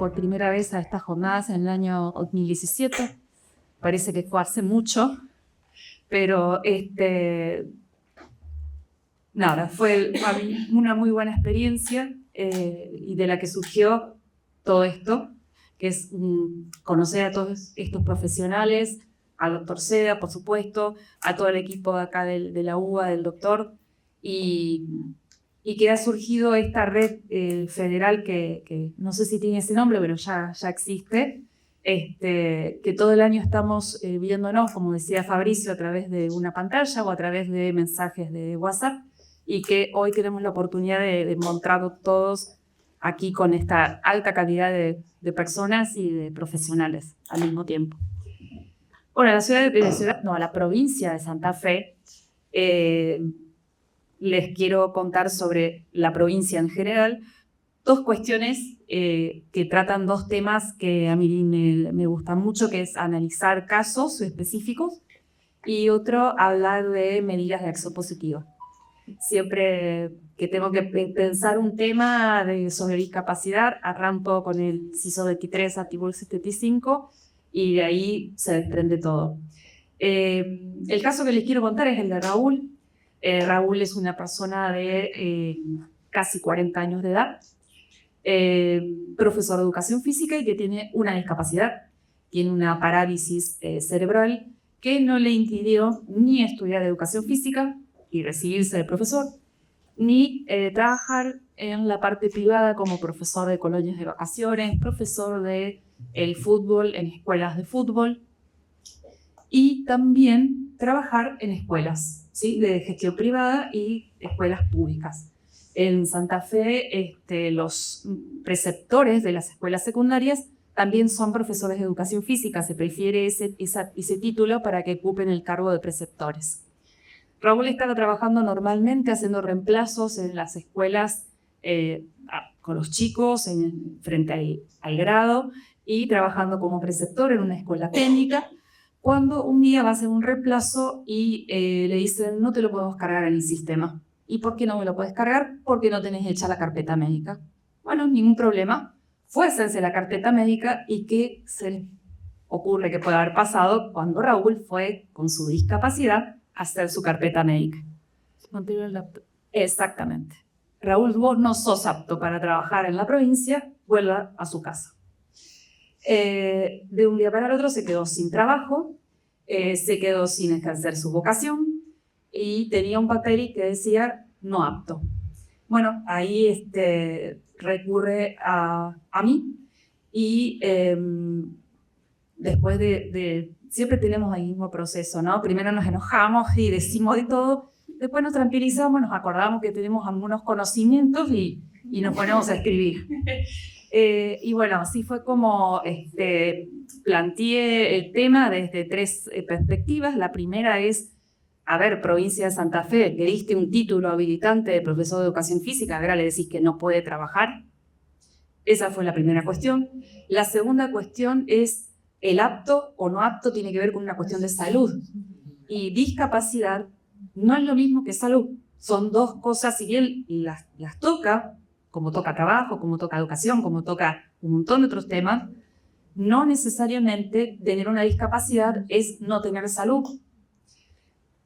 por primera vez a estas jornadas en el año 2017. Parece que fue hace mucho, pero nada, fue una muy buena experiencia y de la que surgió todo esto, que es conocer a todos estos profesionales, al doctor Seda, por supuesto, a todo el equipo de acá de la UBA, del doctor, y que ha surgido esta red federal que no sé si tiene ese nombre, pero ya existe, que todo el año estamos viéndonos, como decía Fabricio, a través de una pantalla o a través de mensajes de WhatsApp, y que hoy tenemos la oportunidad de mostrarlo todos aquí con esta alta calidad de personas y de profesionales al mismo tiempo. Bueno, la provincia de Santa Fe, les quiero contar sobre la provincia en general, dos cuestiones que tratan dos temas que a mí me gustan mucho, que es analizar casos específicos y otro, hablar de medidas de acción positiva. Siempre que tengo que pensar un tema sobre discapacidad, arranco con el CISO 23, artículo 75, y de ahí se desprende todo. El caso que les quiero contar es el de Raúl. Raúl es una persona de casi 40 años de edad, profesor de educación física y que tiene una discapacidad, tiene una parálisis cerebral que no le impidió ni estudiar educación física y recibirse de profesor, ni trabajar en la parte privada como profesor de colonias de vacaciones, profesor de el fútbol en escuelas de fútbol, y también trabajar en escuelas, ¿sí?, de gestión privada y escuelas públicas. En Santa Fe, los preceptores de las escuelas secundarias también son profesores de educación física. Se prefiere ese título para que ocupen el cargo de preceptores. Raúl está trabajando normalmente, haciendo reemplazos en las escuelas con los chicos frente al grado, y trabajando como preceptor en una escuela técnica, cuando un día va a hacer un reemplazo y le dicen: no te lo podemos cargar en el sistema. ¿Y por qué no me lo puedes cargar? Porque no tenés hecha la carpeta médica. Bueno, ningún problema. Fue a hacerse la carpeta médica, y ¿qué se le ocurre que puede haber pasado cuando Raúl fue con su discapacidad a hacer su carpeta médica? Exactamente. Raúl, vos no sos apto para trabajar en la provincia, vuelva a su casa. De un día para el otro se quedó sin trabajo, se quedó sin ejercer su vocación y tenía un papel que decía no apto. Bueno, ahí recurre a mí, y después siempre tenemos el mismo proceso, ¿no? Primero nos enojamos y decimos de todo, después nos tranquilizamos, nos acordamos que tenemos algunos conocimientos y nos ponemos a escribir. Y bueno, así fue como planteé el tema desde tres perspectivas. La primera es: a ver, provincia de Santa Fe, que diste un título habilitante de profesor de educación física, ahora le decís que no puede trabajar. Esa fue la primera cuestión. La segunda cuestión es: el apto o no apto tiene que ver con una cuestión de salud. Y discapacidad no es lo mismo que salud. Son dos cosas, si bien las toca, como toca trabajo, como toca educación, como toca un montón de otros temas, no necesariamente tener una discapacidad es no tener salud.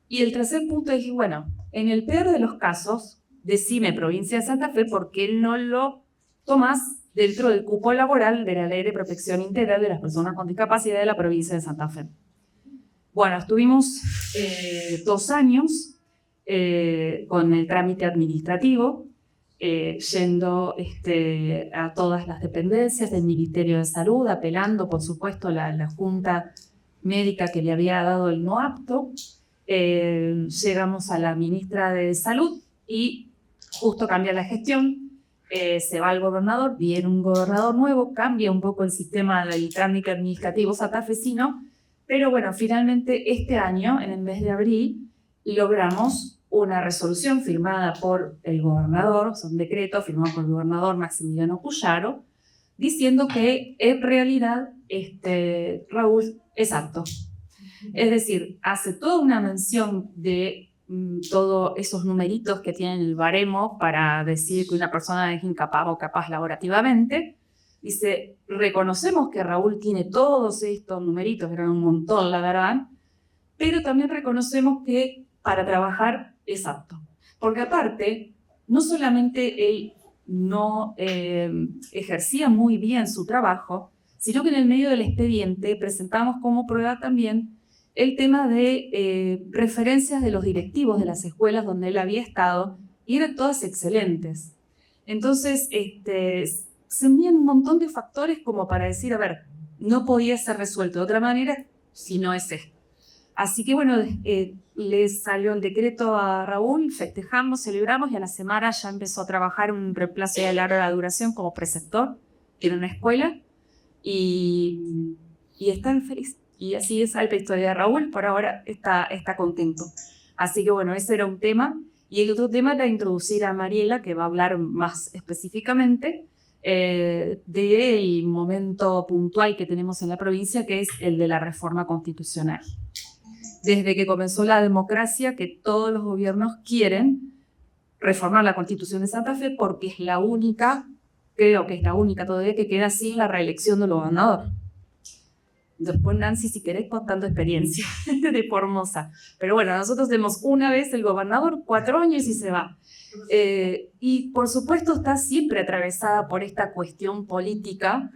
Y el tercer punto es: bueno, en el peor de los casos, decime, provincia de Santa Fe, ¿por qué no lo tomás dentro del cupo laboral de la Ley de Protección Integral de las Personas con Discapacidad de la provincia de Santa Fe? Bueno, estuvimos 2 años con el trámite administrativo, yendo a todas las dependencias del Ministerio de Salud, apelando, por supuesto, la Junta Médica que le había dado el no apto. Llegamos a la ministra de Salud y justo cambia la gestión. Se va el gobernador, viene un gobernador nuevo, cambia un poco el sistema del trámite administrativo santafesino, pero bueno, finalmente este año, en el mes de abril, logramos una resolución firmada por el gobernador, un decreto firmado por el gobernador Maximiliano Cuyaro, diciendo que en realidad Raúl es apto. Es decir, hace toda una mención de todos esos numeritos que tienen el baremo para decir que una persona es incapaz o capaz laborativamente, Dice, reconocemos que Raúl tiene todos estos numeritos, eran un montón, la verdad, pero también reconocemos que para trabajar es apto. Porque aparte, no solamente él no ejercía muy bien su trabajo, sino que en el medio del expediente presentamos como prueba también el tema de referencias de los directivos de las escuelas donde él había estado, y eran todas excelentes. Entonces, se unían un montón de factores como para decir, a ver, no podía ser resuelto de otra manera si no es esto. Así que bueno, le salió el decreto a Raúl, festejamos, celebramos, y a la semana ya empezó a trabajar en un reemplazo de larga duración como preceptor en una escuela, y están felices. Y así es la historia de Raúl, por ahora está contento. Así que bueno, ese era un tema. Y el otro tema era introducir a Mariela, que va a hablar más específicamente del momento puntual que tenemos en la provincia, que es el de la reforma constitucional. Desde que comenzó la democracia, que todos los gobiernos quieren reformar la Constitución de Santa Fe porque es la única, creo que es la única todavía que queda sin la reelección del gobernador. Después Nancy, si querés, contando experiencia de Formosa. Pero bueno, nosotros tenemos una vez el gobernador, 4 años y se va. Y por supuesto está siempre atravesada por esta cuestión política,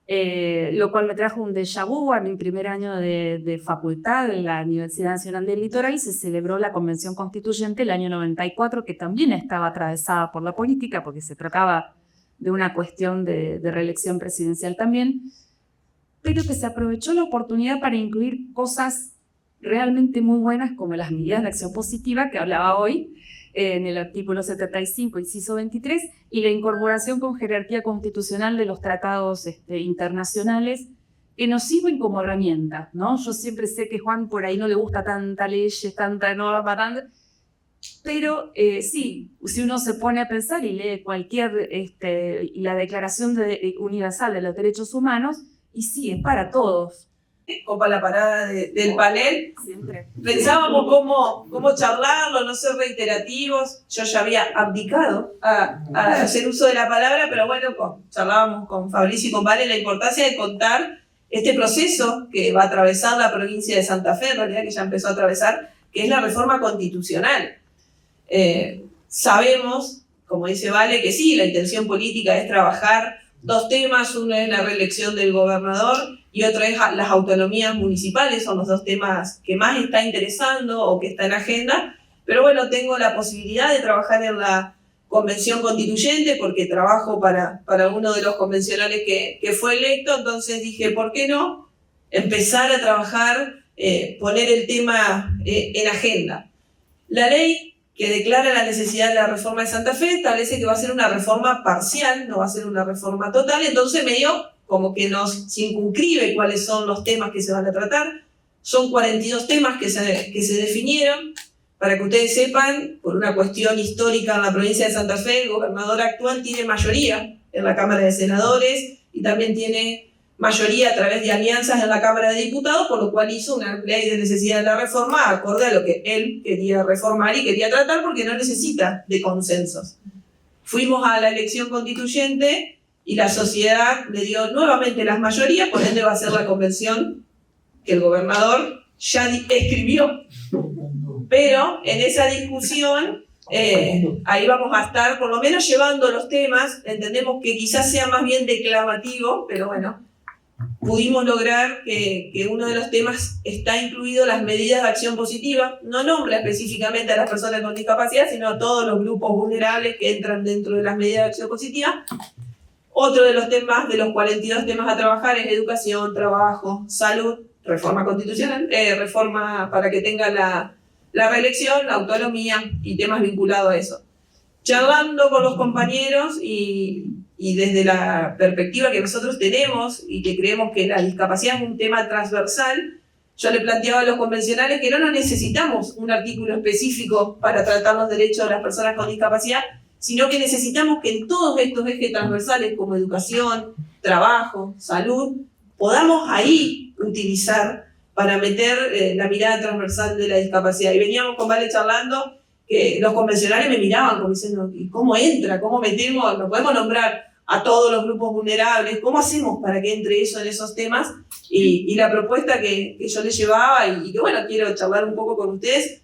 lo cual me trajo un déjà vu. A mi primer año de facultad en la Universidad Nacional del Litoral se celebró la Convención Constituyente el año 94, que también estaba atravesada por la política, porque se trataba de una cuestión de reelección presidencial también, pero que se aprovechó la oportunidad para incluir cosas realmente muy buenas, como las medidas de acción positiva que hablaba hoy, en el artículo 75, inciso 23, y la incorporación con jerarquía constitucional de los tratados internacionales, que nos sirven como herramienta, ¿no? Yo siempre sé que Juan por ahí no le gusta tanta leyes, tanta norma, pero sí, si uno se pone a pensar y lee cualquier, la Declaración Universal de los Derechos Humanos, y sí, es para todos. Copa la parada del panel. Siempre. Pensábamos cómo charlarlo, no ser reiterativos. Yo ya había abdicado a hacer uso de la palabra, pero bueno, charlábamos con Fabricio y con Vale la importancia de contar este proceso que va a atravesar la provincia de Santa Fe, en realidad que ya empezó a atravesar, que es la reforma constitucional. Sabemos, como dice Vale, que sí, la intención política es trabajar 2 temas, uno es la reelección del gobernador y otro es las autonomías municipales, son los 2 temas que más está interesando o que está en agenda, pero bueno, tengo la posibilidad de trabajar en la convención constituyente porque trabajo para uno de los convencionales que fue electo, entonces dije, ¿por qué no empezar a trabajar, poner el tema en agenda? La ley que declara la necesidad de la reforma de Santa Fe establece que va a ser una reforma parcial, no va a ser una reforma total, entonces medio como que nos circunscribe cuáles son los temas que se van a tratar. Son 42 temas que se definieron. Para que ustedes sepan, por una cuestión histórica en la provincia de Santa Fe, el gobernador actual tiene mayoría en la Cámara de Senadores y también tiene mayoría a través de alianzas en la Cámara de Diputados, por lo cual hizo una ley de necesidad de la reforma acorde a lo que él quería reformar y quería tratar, porque no necesita de consensos. Fuimos a la elección constituyente y la sociedad le dio nuevamente las mayorías, por ende va a ser la convención que el gobernador ya escribió. Pero en esa discusión, ahí vamos a estar por lo menos llevando los temas. Entendemos que quizás sea más bien declamativo, pero bueno, pudimos lograr que uno de los temas está incluido las medidas de acción positiva. No nombra específicamente a las personas con discapacidad, sino a todos los grupos vulnerables que entran dentro de las medidas de acción positiva. Otro de los temas, de los 42 temas a trabajar, es educación, trabajo, salud, reforma constitucional, reforma para que tenga la reelección, la autonomía y temas vinculados a eso. Charlando con los compañeros y desde la perspectiva que nosotros tenemos y que creemos que la discapacidad es un tema transversal, yo le planteaba a los convencionales que no necesitamos un artículo específico para tratar los derechos de las personas con discapacidad, sino que necesitamos que en todos estos ejes transversales como educación, trabajo, salud, podamos ahí utilizar para meter la mirada transversal de la discapacidad. Y veníamos con Vale charlando que los convencionales me miraban como diciendo, ¿y cómo entra? ¿Cómo metemos? No podemos nombrar a todos los grupos vulnerables. ¿Cómo hacemos para que entre eso en esos temas? Y la propuesta que yo les llevaba y que bueno, quiero charlar un poco con ustedes,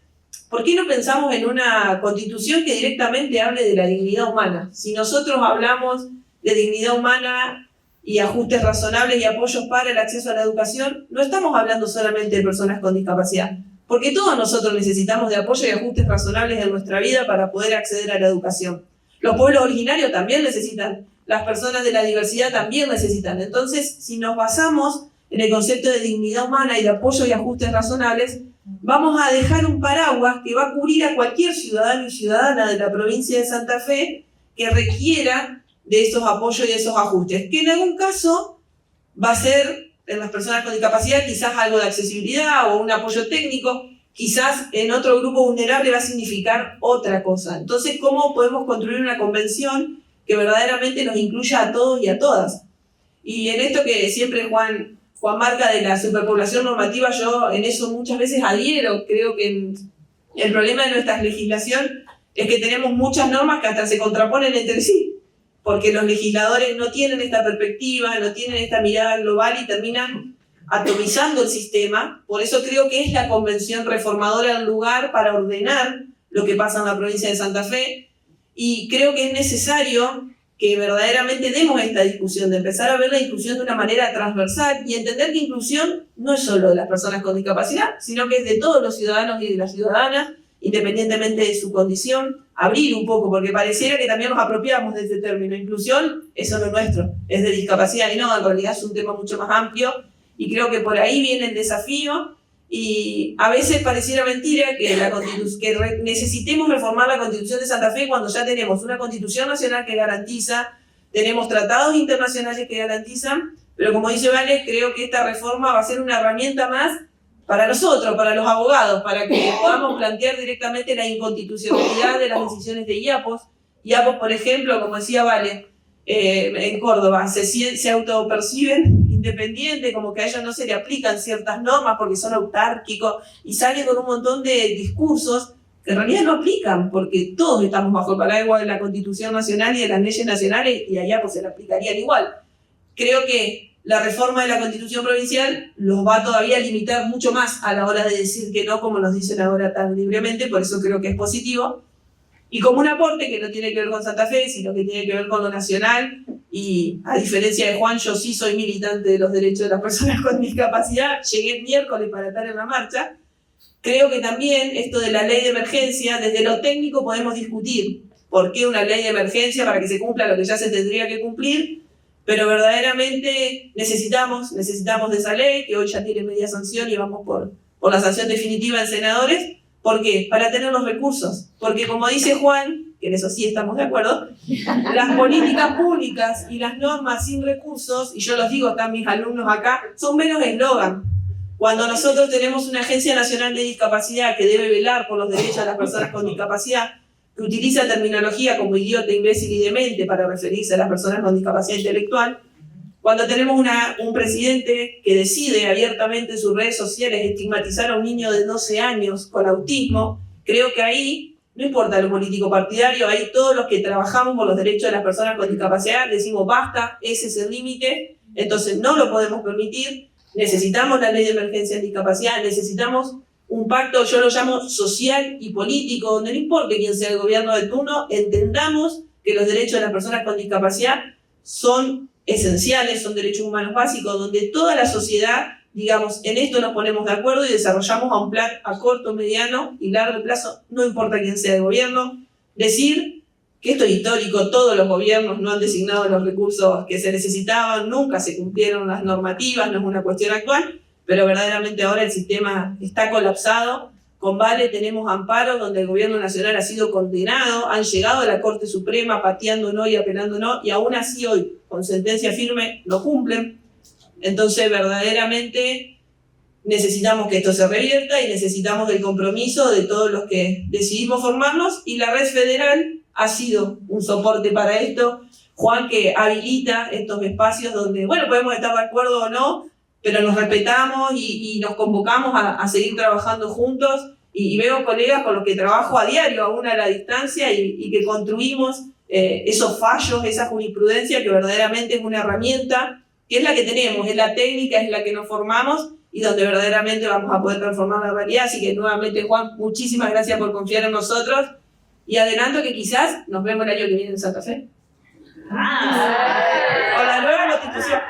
¿por qué no pensamos en una constitución que directamente hable de la dignidad humana? Si nosotros hablamos de dignidad humana y ajustes razonables y apoyos para el acceso a la educación, no estamos hablando solamente de personas con discapacidad, porque todos nosotros necesitamos de apoyo y ajustes razonables en nuestra vida para poder acceder a la educación. Los pueblos originarios también necesitan, las personas de la diversidad también necesitan. Entonces, si nos basamos en el concepto de dignidad humana y de apoyo y ajustes razonables, vamos a dejar un paraguas que va a cubrir a cualquier ciudadano y ciudadana de la provincia de Santa Fe que requiera de esos apoyos y de esos ajustes, que en algún caso va a ser en las personas con discapacidad quizás algo de accesibilidad o un apoyo técnico, quizás en otro grupo vulnerable va a significar otra cosa. Entonces, ¿cómo podemos construir una convención que verdaderamente nos incluya a todos y a todas? Y en esto que siempre Juan marca de la superpoblación normativa, yo en eso muchas veces adhiero. Creo que el problema de nuestra legislación es que tenemos muchas normas que hasta se contraponen entre sí, porque los legisladores no tienen esta perspectiva, no tienen esta mirada global y terminan atomizando el sistema. Por eso creo que es la convención reformadora el lugar para ordenar lo que pasa en la provincia de Santa Fe, y creo que es necesario que verdaderamente demos esta discusión, de empezar a ver la inclusión de una manera transversal y entender que inclusión no es solo de las personas con discapacidad, sino que es de todos los ciudadanos y de las ciudadanas, independientemente de su condición. Abrir un poco, porque pareciera que también nos apropiamos de este término. Inclusión, eso no es nuestro, es de discapacidad, y no, en realidad es un tema mucho más amplio, y creo que por ahí viene el desafío, y a veces pareciera mentira que necesitemos reformar la Constitución de Santa Fe cuando ya tenemos una Constitución nacional que garantiza, tenemos tratados internacionales que garantizan, pero como dice Vale, creo que esta reforma va a ser una herramienta más para nosotros, para los abogados, para que podamos plantear directamente la inconstitucionalidad de las decisiones de IAPOS. IAPOS, por ejemplo, como decía Vale, en Córdoba, se autoperciben independientes, como que a ellos no se le aplican ciertas normas porque son autárquicos, y salen con un montón de discursos que en realidad no aplican, porque todos estamos bajo el paraguas de la Constitución Nacional y de las leyes nacionales, y a IAPOS se le aplicarían igual. Creo que la reforma de la Constitución provincial los va todavía a limitar mucho más a la hora de decir que no, como nos dicen ahora tan libremente, por eso creo que es positivo. Y como un aporte que no tiene que ver con Santa Fe, sino que tiene que ver con lo nacional, y a diferencia de Juan, yo sí soy militante de los derechos de las personas con discapacidad, llegué el miércoles para estar en la marcha. Creo que también esto de la ley de emergencia, desde lo técnico podemos discutir por qué una ley de emergencia para que se cumpla lo que ya se tendría que cumplir, pero verdaderamente necesitamos de esa ley, que hoy ya tiene media sanción y vamos por la sanción definitiva en senadores. ¿Por qué? Para tener los recursos. Porque como dice Juan, que en eso sí estamos de acuerdo, las políticas públicas y las normas sin recursos, y yo los digo, están mis alumnos acá, son menos eslogan. Cuando nosotros tenemos una Agencia Nacional de Discapacidad que debe velar por los derechos de las personas con discapacidad, que utiliza terminología como idiota, imbécil y demente para referirse a las personas con discapacidad intelectual, cuando tenemos un presidente que decide abiertamente en sus redes sociales estigmatizar a un niño de 12 años con autismo, creo que ahí, no importa lo político partidario, ahí todos los que trabajamos por los derechos de las personas con discapacidad decimos basta, ese es el límite, entonces no lo podemos permitir, necesitamos la ley de emergencia en discapacidad, necesitamos un pacto, yo lo llamo social y político, donde no importa quién sea el gobierno de turno, entendamos que los derechos de las personas con discapacidad son esenciales, son derechos humanos básicos, donde toda la sociedad, digamos, en esto nos ponemos de acuerdo y desarrollamos a un plan a corto, mediano y largo plazo, no importa quién sea el gobierno. Decir que esto es histórico, todos los gobiernos no han designado los recursos que se necesitaban, nunca se cumplieron las normativas, no es una cuestión actual, pero verdaderamente ahora el sistema está colapsado. Con Vale tenemos amparos donde el gobierno nacional ha sido condenado, han llegado a la Corte Suprema pateando no y apelando no, y aún así hoy, con sentencia firme, lo cumplen. Entonces, verdaderamente necesitamos que esto se revierta y necesitamos el compromiso de todos los que decidimos formarnos, y la red federal ha sido un soporte para esto. Juan, que habilita estos espacios donde, bueno, podemos estar de acuerdo o no, pero nos respetamos y nos convocamos a seguir trabajando juntos, y veo colegas con los que trabajo a diario, aún a la distancia, y que construimos esos fallos, esa jurisprudencia que verdaderamente es una herramienta, que es la que tenemos, es la técnica, es la que nos formamos y donde verdaderamente vamos a poder transformar la realidad. Así que nuevamente, Juan, muchísimas gracias por confiar en nosotros y adelanto que quizás nos vemos el año que viene en Santa Fe. Con la nueva constitución.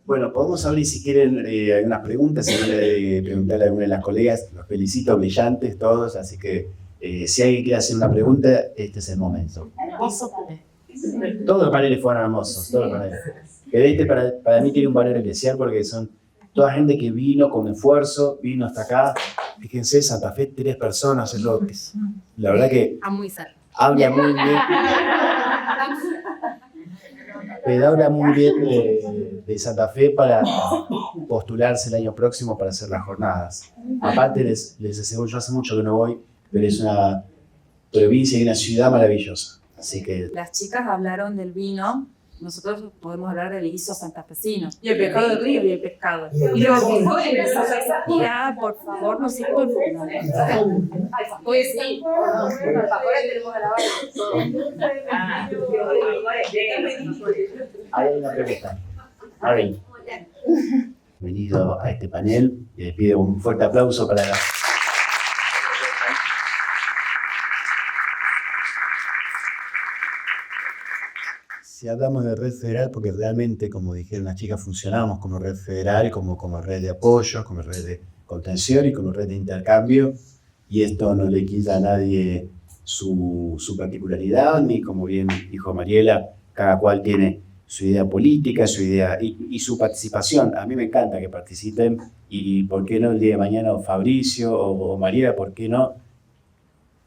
Bueno, podemos abrir si quieren algunas preguntas, si quieren preguntarle a alguna de las colegas. Los felicito, brillantes todos, así que si alguien quiere hacer una pregunta, este es el momento. Todos los paneles fueron hermosos, todos los paneles. Pero este para mí tiene un valor especial porque son toda gente que vino con esfuerzo, vino hasta acá. Fíjense, Santa Fe, 3 personas, es lo que es. La verdad que habla muy bien. Pero habla muy bien de Santa Fe para postularse el año próximo para hacer las jornadas. Aparte, les aseguro, yo hace mucho que no voy, pero es una provincia y una ciudad maravillosa. Así que... Las chicas hablaron del vino, nosotros podemos hablar del guiso santafesino. Y el pescado del río. Y el pescado. Y los mejores. Ya, por favor, no se confundan. Pues sí. Hay una pregunta. Ari. Bienvenido a este panel y les pido un fuerte aplauso para la... Si hablamos de red federal, porque realmente, como dijeron las chicas, funcionamos como red federal, como red de apoyo, como red de contención y como red de intercambio, y esto no le quita a nadie su particularidad, ni como bien dijo Mariela, cada cual tiene su idea política, su idea y su participación. A mí me encanta que participen, y por qué no el día de mañana o Fabricio o Mariela, por qué no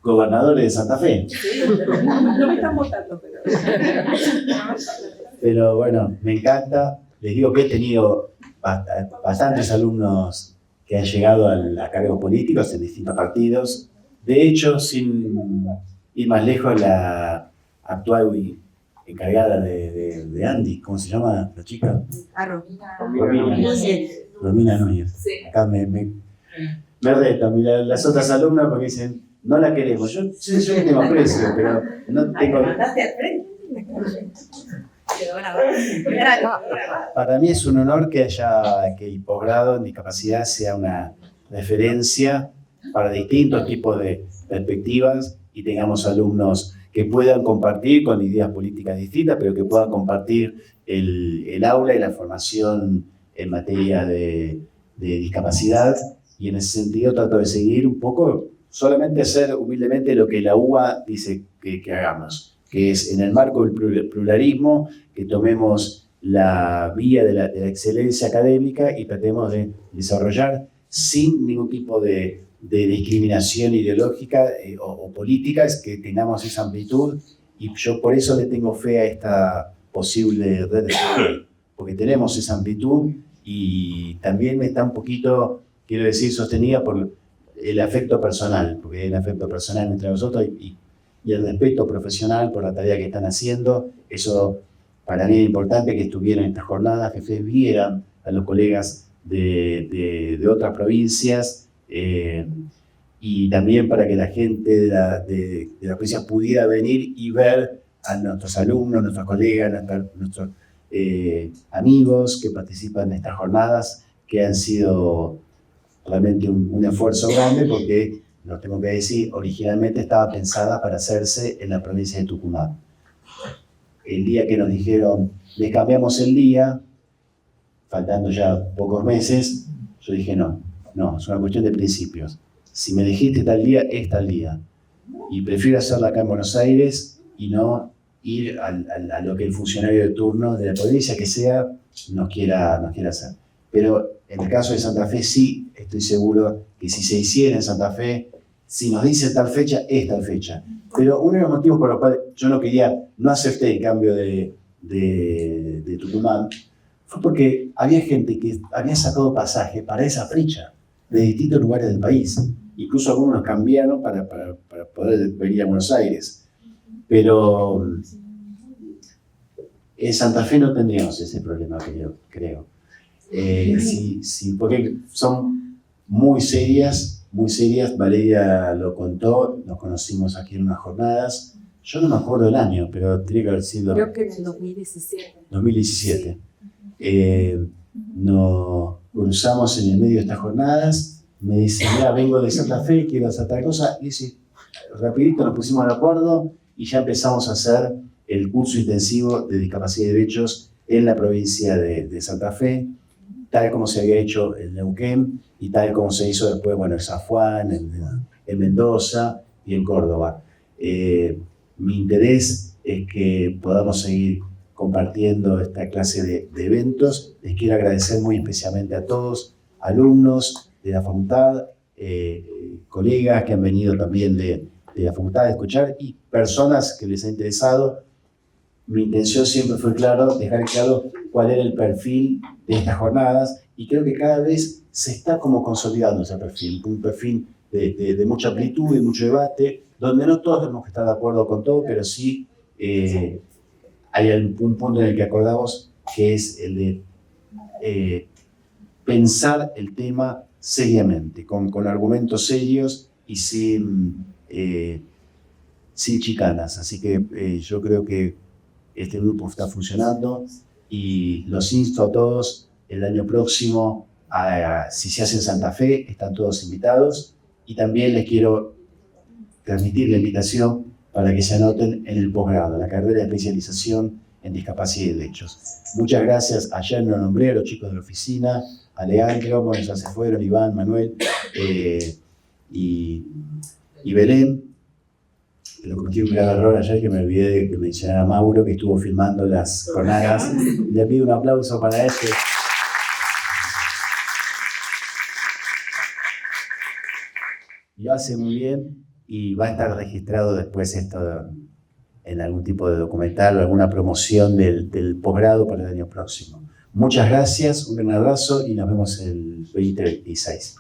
gobernadores de Santa Fe. No me están votando, pero... Pero bueno, me encanta. Les digo que he tenido bastantes alumnos que han llegado a cargos políticos en distintos partidos. De hecho, sin ir más lejos, la actual encargada de Andy, ¿cómo se llama la chica? Romina Núñez. Sí. Acá me reto, mira, las otras alumnas porque dicen, no la queremos. Yo le tengo aprecio, pero no tengo... Para mí es un honor que el posgrado en discapacidad sea una referencia para distintos tipos de perspectivas y tengamos alumnos que puedan compartir con ideas políticas distintas, pero que puedan compartir el aula y la formación en materia de discapacidad. Y en ese sentido trato de seguir un poco, solamente hacer humildemente lo que la UBA dice que hagamos, que es en el marco del pluralismo, que tomemos la vía de la excelencia académica y tratemos de desarrollar sin ningún tipo de discriminación ideológica o política, que tengamos esa amplitud. Y yo por eso le tengo fe a esta posible red de fe, porque tenemos esa amplitud y también está un poquito, quiero decir, sostenida por el afecto personal, porque hay el afecto personal entre nosotros y el respeto profesional por la tarea que están haciendo. Eso para mí es importante, que estuvieran en estas jornadas, que ustedes vieran a los colegas de otras provincias, y también para que la gente de la provincia pudiera venir y ver a nuestros alumnos, nuestros colegas, nuestros amigos que participan en estas jornadas, que han sido realmente un esfuerzo grande, porque, lo tengo que decir, originalmente estaba pensada para hacerse en la provincia de Tucumán. El día que nos dijeron, les cambiamos el día, faltando ya pocos meses, yo dije no, es una cuestión de principios. Si me dijiste tal día, es tal día. Y prefiero hacerla acá en Buenos Aires y no ir a lo que el funcionario de turno de la provincia que sea nos quiera hacer. Pero en el caso de Santa Fe sí estoy seguro que si se hiciera en Santa Fe, si nos dicen tal fecha, es tal fecha. Pero uno de los motivos por los cuales yo no acepté el cambio de Tucumán fue porque había gente que había sacado pasaje para esa fecha de distintos lugares del país. Incluso algunos cambiaron para poder venir a Buenos Aires. Pero en Santa Fe no tendríamos ese problema, creo. Porque son muy serias, Valeria lo contó, nos conocimos aquí en unas jornadas, yo no me acuerdo el año, pero tiene que haber sido... Creo que en el 2017. 2017. Sí. Nos cruzamos en el medio de estas jornadas, me dice, mira, vengo de Santa Fe, quiero hacer tal cosa, y dice, rapidito nos pusimos de acuerdo y ya empezamos a hacer el curso intensivo de discapacidad y derechos en la provincia de Santa Fe, tal como se había hecho en Neuquén y tal como se hizo después, bueno, en San Juan, en Mendoza y en Córdoba. Mi interés es que podamos seguir compartiendo esta clase de eventos. Les quiero agradecer muy especialmente a todos, alumnos de la facultad, colegas que han venido también de la facultad a escuchar y personas que les ha interesado. Mi intención siempre fue dejar claro cuál era el perfil de estas jornadas y creo que cada vez se está como consolidando ese perfil, un perfil de mucha amplitud, de mucho debate, donde no todos tenemos que estar de acuerdo con todo, pero sí hay un punto en el que acordamos que es el de pensar el tema seriamente, con argumentos serios y sin chicanas. Así que yo creo que este grupo está funcionando y los insto a todos el año próximo, si se hace en Santa Fe, están todos invitados y también les quiero transmitir la invitación para que se anoten en el posgrado, la carrera de especialización en discapacidad y derechos. Muchas gracias, ayer no nombré a los chicos de la oficina, a Leandro, bueno, ya se fueron, Iván, Manuel y Belén. Lo cometí un gran error ayer que me olvidé de mencionar a Mauro, que estuvo filmando las jornadas. Le pido un aplauso para él. Lo hace muy bien y va a estar registrado después esto en algún tipo de documental o alguna promoción del posgrado para el año próximo. Muchas gracias, un gran abrazo y nos vemos el 2026.